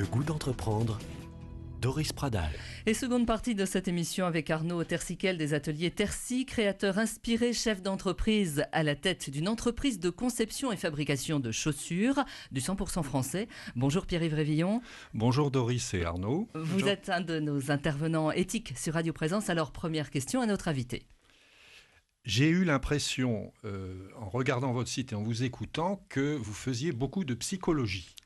Le goût d'entreprendre, Doris Pradal. Et seconde partie de cette émission avec Arnaud Tersiquel des ateliers Tersi, créateur inspiré, chef d'entreprise à la tête d'une entreprise de conception et fabrication de chaussures du 100% français. Bonjour Pierre-Yves Révillon. Bonjour Doris et Arnaud. Vous Bonjour. êtes un de nos intervenants éthiques sur Radio Présence. Alors première question à notre invité. J'ai eu l'impression, en regardant votre site et en vous écoutant, que vous faisiez beaucoup de psychologie.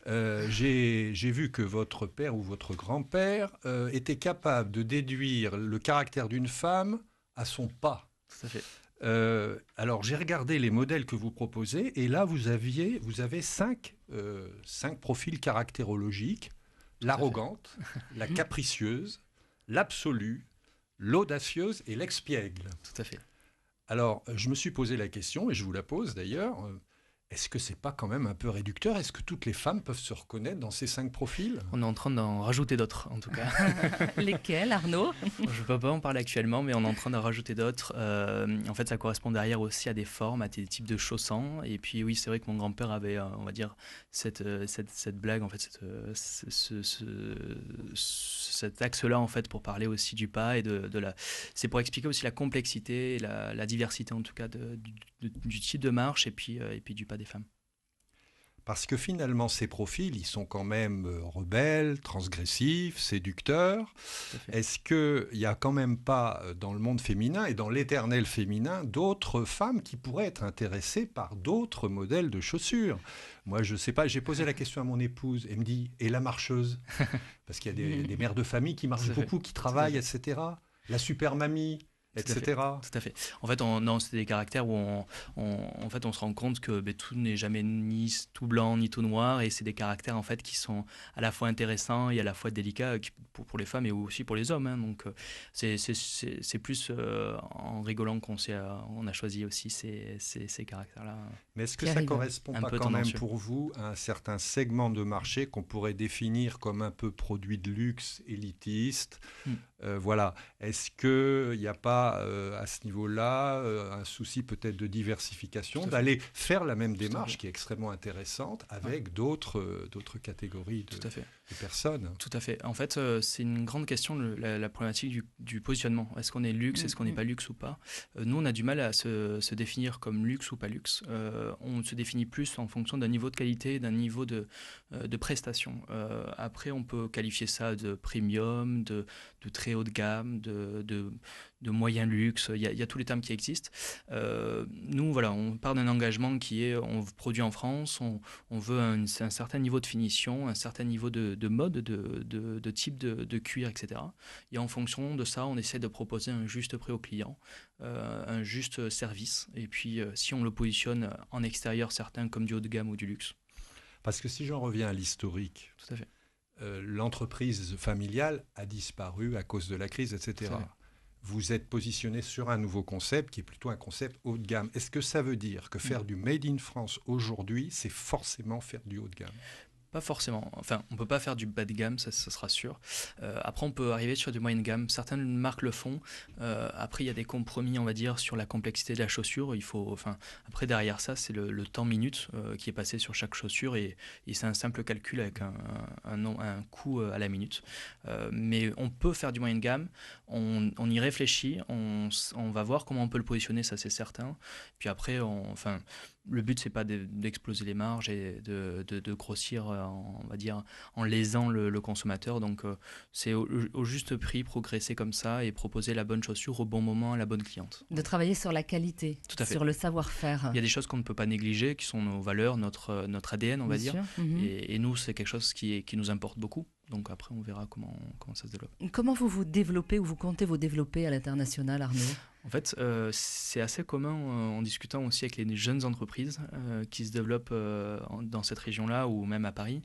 J'ai vu que votre père ou votre grand-père était capable de déduire le caractère d'une femme à son pas. Tout à fait. Alors j'ai regardé les modèles que vous proposez et là vous avez cinq profils caractérologiques: l'arrogante, la capricieuse, l'absolue, l'audacieuse et l'expiègle. Tout à fait. Alors je me suis posé la question et je vous la pose d'ailleurs. Est-ce que c'est pas quand même un peu réducteur ? Est-ce que toutes les femmes peuvent se reconnaître dans ces 5 profils ? On est en train d'en rajouter d'autres, en tout cas. Lesquels, Arnaud ? Je ne peux pas en parler actuellement, mais on est en train d'en rajouter d'autres. En fait, ça correspond derrière aussi à des formes, à des types de chaussants. Et puis oui, c'est vrai que mon grand-père avait, on va dire, cette blague, en fait, cet axe-là, en fait, pour parler aussi du pas et de la... C'est pour expliquer aussi la complexité et la diversité, en tout cas, du type de marche et puis du pas des femmes. Parce que finalement, ces profils, ils sont quand même rebelles, transgressifs, séducteurs. Est-ce qu'il n'y a quand même pas, dans le monde féminin et dans l'éternel féminin, d'autres femmes qui pourraient être intéressées par d'autres modèles de chaussures ? Moi, je ne sais pas, j'ai posé la question à mon épouse, elle me dit « et la marcheuse ?» Parce qu'il y a des mères de famille qui marchent beaucoup, qui travaillent, etc. La super mamie, etc. Tout à fait. En fait, c'est des caractères où on se rend compte que tout n'est jamais ni tout blanc ni tout noir, et c'est des caractères en fait qui sont à la fois intéressants et à la fois délicats pour les femmes et aussi pour les hommes. Hein. Donc c'est plus en rigolant qu'on a choisi aussi ces caractères-là. Mais est-ce que ça ne correspond pas quand même pour vous à un certain segment de marché qu'on pourrait définir comme un peu produit de luxe, élitiste ? Voilà. Est-ce qu'il n'y a pas à ce niveau-là un souci peut-être de diversification, d'aller faire la même démarche qui est extrêmement intéressante avec d'autres catégories de personnes ? Tout à fait. En fait, c'est une grande question, la problématique du positionnement. Est-ce qu'on est luxe, est-ce qu'on n'est pas luxe ou pas ? Nous, on a du mal à se définir comme luxe ou pas luxe. On se définit plus en fonction d'un niveau de qualité, d'un niveau de prestation. Après, on peut qualifier ça de premium, de très haut de gamme, de moyen luxe, il y a tous les termes qui existent. Nous, voilà, on part d'un engagement qui est, on produit en France, on veut un certain niveau de finition, un certain niveau de mode, de type de cuir, etc. Et en fonction de ça, on essaie de proposer un juste prix au client, un juste service. Et puis, si on le positionne en extérieur, certains comme du haut de gamme ou du luxe. Parce que si j'en reviens à l'historique, tout à fait. L'entreprise familiale a disparu à cause de la crise, etc. Vous êtes positionné sur un nouveau concept qui est plutôt un concept haut de gamme. Est-ce que ça veut dire que faire du Made in France aujourd'hui, c'est forcément faire du haut de gamme ? Pas forcément. Enfin, on ne peut pas faire du bas de gamme, ça sera sûr. Après, on peut arriver sur du moyen de gamme. Certaines marques le font. Après, il y a des compromis, on va dire, sur la complexité de la chaussure. Après, derrière ça, c'est le temps minute qui est passé sur chaque chaussure et c'est un simple calcul avec un coût à la minute. Mais on peut faire du moyen de gamme. On y réfléchit. On va voir comment on peut le positionner, ça c'est certain. Puis après, le but, c'est pas d'exploser les marges et de grossir, on va dire, en lésant le consommateur. Donc, c'est au juste prix, progresser comme ça et proposer la bonne chaussure au bon moment à la bonne cliente. De travailler sur la qualité, sur le savoir-faire. Il y a des choses qu'on ne peut pas négliger, qui sont nos valeurs, notre ADN, on va dire. Et nous, c'est quelque chose qui nous importe beaucoup. Donc après, on verra comment ça se développe. Comment vous développez ou vous comptez vous développer à l'international, Arnaud ? En fait, c'est assez commun en discutant aussi avec les jeunes entreprises qui se développent dans cette région-là ou même à Paris.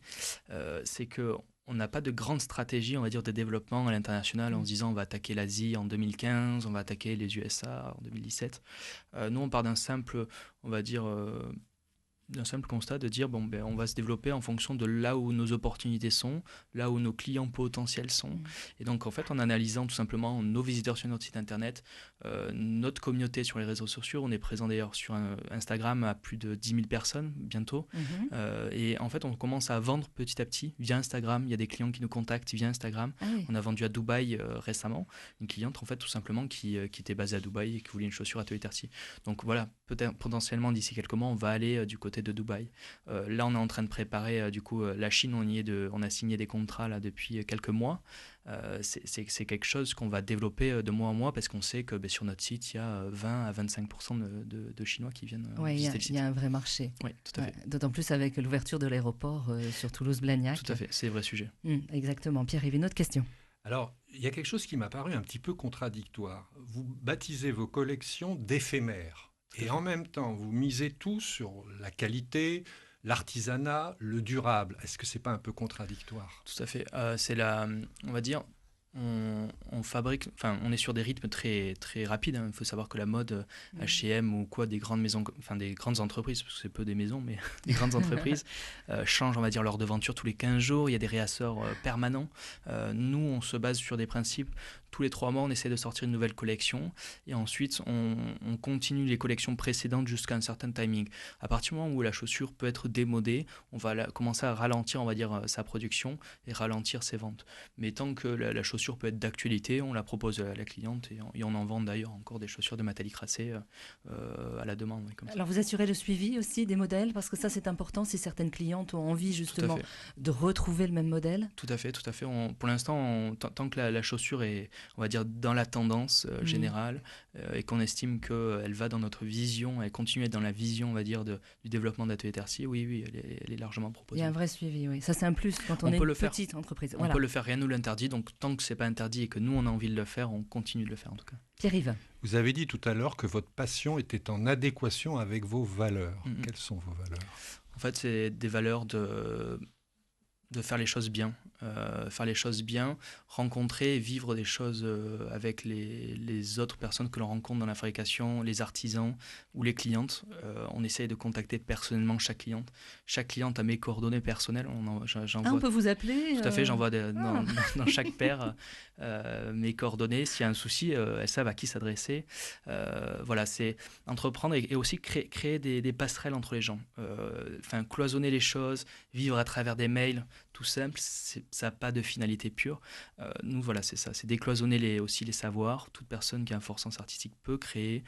C'est qu'on n'a pas de grande stratégie, on va dire, de développement à l'international en se disant on va attaquer l'Asie en 2015, on va attaquer les USA en 2017. Nous, on part d'un simple, on va dire... d'un simple constat de dire on va se développer en fonction de là où nos opportunités sont, là où nos clients potentiels sont. Et donc en fait en analysant tout simplement nos visiteurs sur notre site internet, notre communauté sur les réseaux sociaux, on est présent d'ailleurs sur Instagram à plus de 10 000 personnes bientôt, et en fait on commence à vendre petit à petit via Instagram. Il y a des clients qui nous contactent via Instagram. On a vendu à Dubaï récemment, une cliente en fait tout simplement qui était basée à Dubaï et qui voulait une chaussure à Atelier Tercy. Donc voilà, peut-être potentiellement d'ici quelques mois on va aller du côté de Dubaï. Là, on est en train de préparer la Chine. On a signé des contrats là depuis quelques mois. C'est quelque chose qu'on va développer de mois en mois parce qu'on sait que sur notre site, il y a 20 à 25% de Chinois qui viennent visiter le site. Il y a un vrai marché. Oui, tout à fait. D'autant plus avec l'ouverture de l'aéroport sur Toulouse-Blagnac. Tout à fait, c'est un vrai sujet. Exactement. Pierre-Yves, une autre question. Alors, il y a quelque chose qui m'a paru un petit peu contradictoire. Vous baptisez vos collections d'éphémères. Et en même temps, vous misez tout sur la qualité, l'artisanat, le durable. Est-ce que ce n'est pas un peu contradictoire ? Tout à fait. On va dire, on fabrique, on est sur des rythmes très, très rapides. Il faut savoir que la mode H&M ou quoi, des grandes maisons, des grandes entreprises, parce que c'est peu des maisons, mais des grandes entreprises, changent, on va dire, leur devanture tous les 15 jours. Il y a des réassorts permanents. Nous, on se base sur des principes. Tous les 3 mois, on essaie de sortir une nouvelle collection et ensuite, on continue les collections précédentes jusqu'à un certain timing. À partir du moment où la chaussure peut être démodée, on va commencer à ralentir, on va dire, sa production et ralentir ses ventes. Mais tant que la chaussure peut être d'actualité, on la propose à la cliente et on en vend d'ailleurs encore des chaussures de Matali Crassé à la demande. Comme ça. Alors, vous assurez le suivi aussi des modèles parce que ça, c'est important si certaines clientes ont envie justement de retrouver le même modèle. Tout à fait. Pour l'instant, tant que la chaussure est, on va dire, dans la tendance générale et qu'on estime qu'elle va dans notre vision, elle continue à être dans la vision, on va dire, du développement d'Atelier Tercy, oui, elle est largement proposée. Il y a un vrai suivi, oui. Ça, c'est un plus quand on est une petite entreprise. On peut le faire, rien ne nous l'interdit. Donc, tant que ce n'est pas interdit et que nous, on a envie de le faire, on continue de le faire en tout cas. Pierre-Yves. Vous avez dit tout à l'heure que votre passion était en adéquation avec vos valeurs. Quelles sont vos valeurs ? En fait, c'est des valeurs de faire les choses bien. Rencontrer et vivre des choses avec les autres personnes que l'on rencontre dans la fabrication, les artisans ou les clientes. On essaye de contacter personnellement chaque cliente. Chaque cliente a mes coordonnées personnelles. On peut vous appeler Tout à fait, j'envoie dans chaque paire mes coordonnées. S'il y a un souci, elles savent à qui s'adresser. Voilà, c'est entreprendre et aussi créer des passerelles entre les gens. Cloisonner les choses, vivre à travers des mails, tout simple, ça n'a pas de finalité pure. Nous, voilà, c'est ça, c'est décloisonner aussi les savoirs. Toute personne qui a un fort sens artistique peut créer.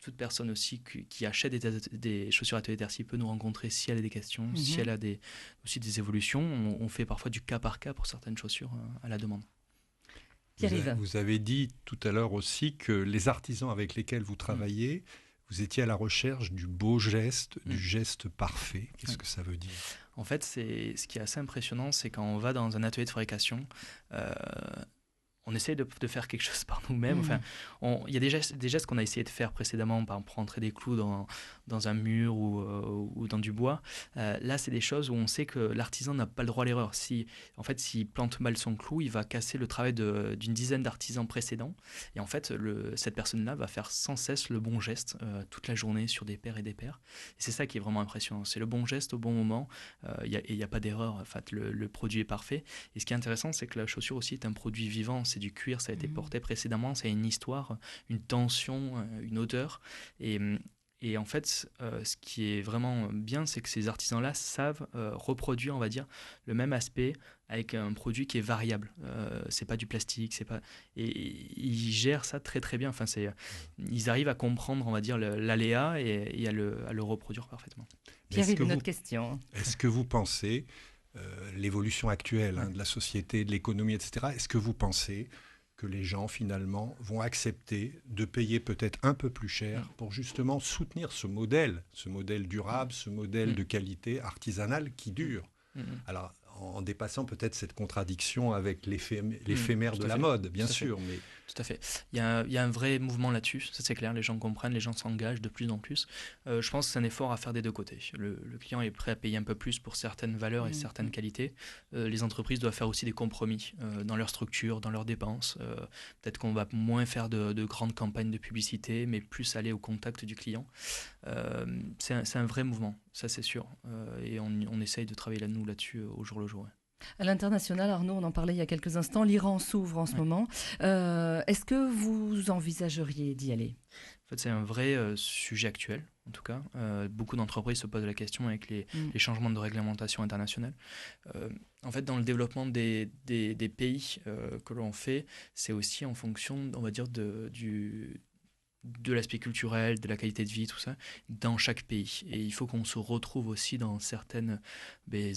Toute personne aussi qui achète des chaussures Atelier Tercy peut nous rencontrer si elle a des questions, si elle a aussi des évolutions. On fait parfois du cas par cas pour certaines chaussures à la demande. Vous avez dit tout à l'heure aussi que les artisans avec lesquels vous travaillez, vous étiez à la recherche du beau geste, du geste parfait. Qu'est-ce que ça veut dire ? En fait, ce qui est assez impressionnant, c'est quand on va dans un atelier de fabrication, on essaie de faire quelque chose par nous-mêmes. Il y a des gestes qu'on a essayé de faire précédemment, par exemple rentrer des clous dans un mur ou dans du bois. Là, c'est des choses où on sait que l'artisan n'a pas le droit à l'erreur. S'il plante mal son clou, il va casser le travail d'une dizaine d'artisans précédents. Et en fait, cette personne-là va faire sans cesse le bon geste toute la journée sur des paires et des paires. Et c'est ça qui est vraiment impressionnant. C'est le bon geste au bon moment. Il n'y a pas d'erreur. En fait, le produit est parfait. Et ce qui est intéressant, c'est que la chaussure aussi est un produit vivant. C'est du cuir, ça a été porté précédemment, ça a une histoire, une tension, une odeur. Et en fait, ce qui est vraiment bien, c'est que ces artisans-là savent reproduire, on va dire, le même aspect avec un produit qui est variable. C'est pas du plastique, et ils gèrent ça très très bien. Ils arrivent à comprendre, on va dire, l'aléa et à le reproduire parfaitement. Pierre-Yves, une autre question. Est-ce que vous pensez l'évolution actuelle de la société, de l'économie, etc. Est-ce que vous pensez que les gens, finalement, vont accepter de payer peut-être un peu plus cher pour justement soutenir ce modèle durable, ce modèle de qualité artisanale qui dure ? Alors, en dépassant peut-être cette contradiction avec l'éphémère de la mode, bien sûr. Mais... Tout à fait. Il y a un vrai mouvement là-dessus, ça c'est clair, les gens comprennent, les gens s'engagent de plus en plus. Je pense que c'est un effort à faire des deux côtés. Le client est prêt à payer un peu plus pour certaines valeurs et certaines qualités. Les entreprises doivent faire aussi des compromis dans leur structure, dans leurs dépenses. Peut-être qu'on va moins faire de grandes campagnes de publicité, mais plus aller au contact du client. C'est un vrai mouvement. ça c'est sûr. Et on essaye de travailler là-dessus au jour le jour. Ouais. À l'international, Arnaud, on en parlait il y a quelques instants, l'Iran s'ouvre en ce moment. Est-ce que vous envisageriez d'y aller ? En fait, c'est un vrai sujet actuel, en tout cas. Beaucoup d'entreprises se posent la question avec les changements de réglementation internationale. En fait, dans le développement des pays que l'on fait, c'est aussi en fonction, on va dire, de l'aspect culturel, de la qualité de vie, tout ça, dans chaque pays. Et il faut qu'on se retrouve aussi dans certaines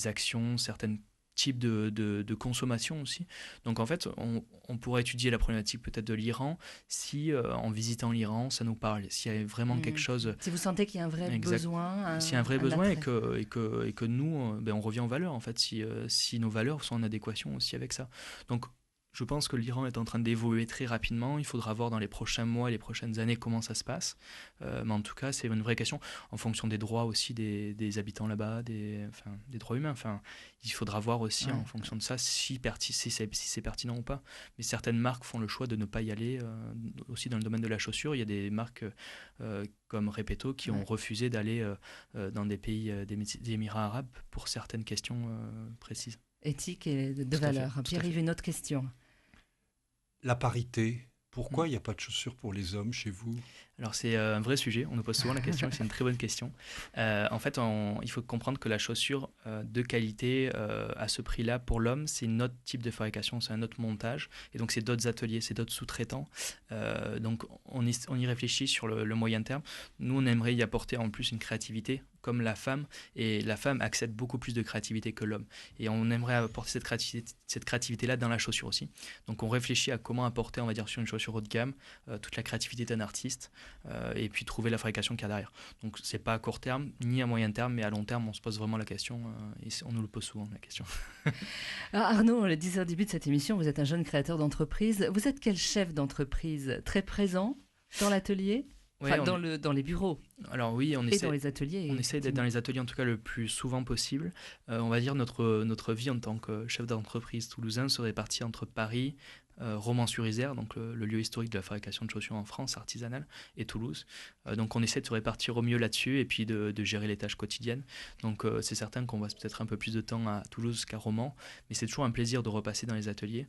actions, certaines type de consommation aussi. Donc en fait, on pourrait étudier la problématique peut-être de l'Iran si en visitant l'Iran, ça nous parle. S'il y a vraiment quelque chose... Si vous sentez qu'il y a un vrai besoin. S'il y a un vrai besoin et que nous, on revient aux valeurs en fait, si nos valeurs sont en adéquation aussi avec ça. Donc je pense que l'Iran est en train d'évoluer très rapidement. Il faudra voir dans les prochains mois, les prochaines années comment ça se passe. Mais en tout cas, c'est une vraie question en fonction des droits aussi des habitants là-bas, des droits humains. Enfin, il faudra voir aussi en fonction de ça si c'est pertinent ou pas. Mais certaines marques font le choix de ne pas y aller. Aussi dans le domaine de la chaussure, il y a des marques comme Repetto qui ont refusé d'aller dans des pays des Émirats arabes pour certaines questions précises. Éthique et de valeur. Pierre-Yves, une autre question. La parité, pourquoi il n'y a pas de chaussures pour les hommes chez vous ? Alors c'est un vrai sujet, on nous pose souvent la question, c'est une très bonne question. En fait, il faut comprendre que la chaussure de qualité à ce prix-là pour l'homme, c'est un autre type de fabrication, c'est un autre montage, et donc c'est d'autres ateliers, c'est d'autres sous-traitants. Donc on y réfléchit sur le moyen terme. Nous, on aimerait y apporter en plus une créativité, comme la femme, et la femme accède beaucoup plus de créativité que l'homme. Et on aimerait apporter cette créativité-là dans la chaussure aussi. Donc on réfléchit à comment apporter, on va dire, sur une chaussure haut de gamme, toute la créativité d'un artiste, et puis trouver la fabrication qu'il y a derrière. Donc c'est pas à court terme, ni à moyen terme, mais à long terme, on se pose vraiment la question, et on nous le pose souvent, la question. Alors Arnaud, le 10h début de cette émission, vous êtes un jeune créateur d'entreprise. Vous êtes quel chef d'entreprise ? Très présent dans l'atelier ? Enfin, dans les bureaux. Alors oui, et dans les ateliers. On essaie d'être dans les ateliers en tout cas le plus souvent possible. On va dire notre vie en tant que chef d'entreprise toulousain se répartit entre Paris, Romans-sur-Isère, donc le lieu historique de la fabrication de chaussures en France, artisanale, et Toulouse. Donc on essaie de se répartir au mieux là-dessus et puis de gérer les tâches quotidiennes. Donc c'est certain qu'on va peut-être un peu plus de temps à Toulouse qu'à Romans, mais c'est toujours un plaisir de repasser dans les ateliers.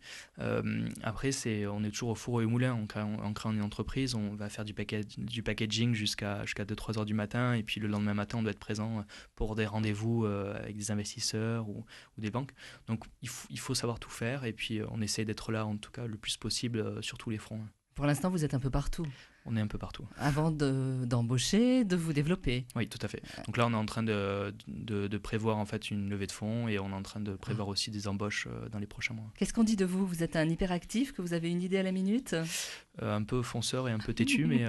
Après, on est toujours au four et au moulin. En créant une entreprise, on va faire du packaging jusqu'à 2-3 heures du matin, et puis le lendemain matin, on doit être présent pour des rendez-vous avec des investisseurs ou des banques. Donc il faut savoir tout faire, et puis on essaie d'être là en tout cas le plus possible sur tous les fronts. Pour l'instant, vous êtes un peu partout. On est un peu partout. Avant d'embaucher, de vous développer. Oui, tout à fait. Donc là, on est en train de prévoir en fait une levée de fonds, et on est en train de prévoir aussi des embauches dans les prochains mois. Qu'est-ce qu'on dit de vous ? Vous êtes un hyperactif, que vous avez une idée à la minute ? Un peu fonceur et un peu têtu, mais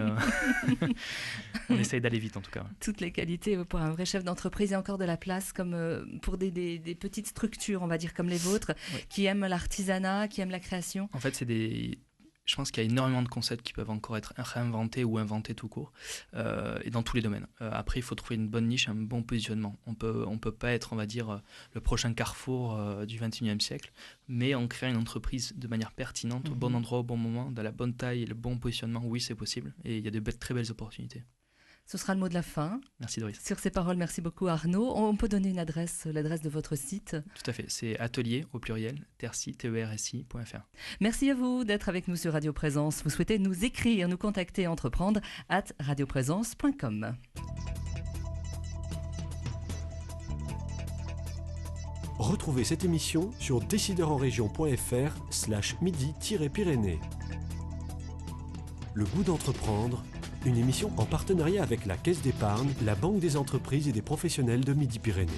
on essaye d'aller vite en tout cas. Toutes les qualités pour un vrai chef d'entreprise. Il y a encore de la place comme pour des petites structures, on va dire, comme les vôtres, qui aiment l'artisanat, qui aiment la création. En fait, je pense qu'il y a énormément de concepts qui peuvent encore être réinventés ou inventés tout court, et dans tous les domaines. Après, il faut trouver une bonne niche, un bon positionnement. On peut pas être, on va dire, le prochain carrefour du 21e siècle, mais en créant une entreprise de manière pertinente, au bon endroit, au bon moment, dans la bonne taille et le bon positionnement, oui, c'est possible. Et il y a de très belles opportunités. Ce sera le mot de la fin. Merci Doris. Sur ces paroles, merci beaucoup Arnaud. On peut donner l'adresse de votre site ? Tout à fait, c'est atelier au pluriel, tersi.fr. Merci à vous d'être avec nous sur Radio Présence. Vous souhaitez nous écrire, nous contacter, entreprendre @radioprésence.com. Retrouvez cette émission sur décideurenrégion.fr/midi-pyrénées. Le goût d'entreprendre, une émission en partenariat avec la Caisse d'épargne, la Banque des entreprises et des professionnels de Midi-Pyrénées.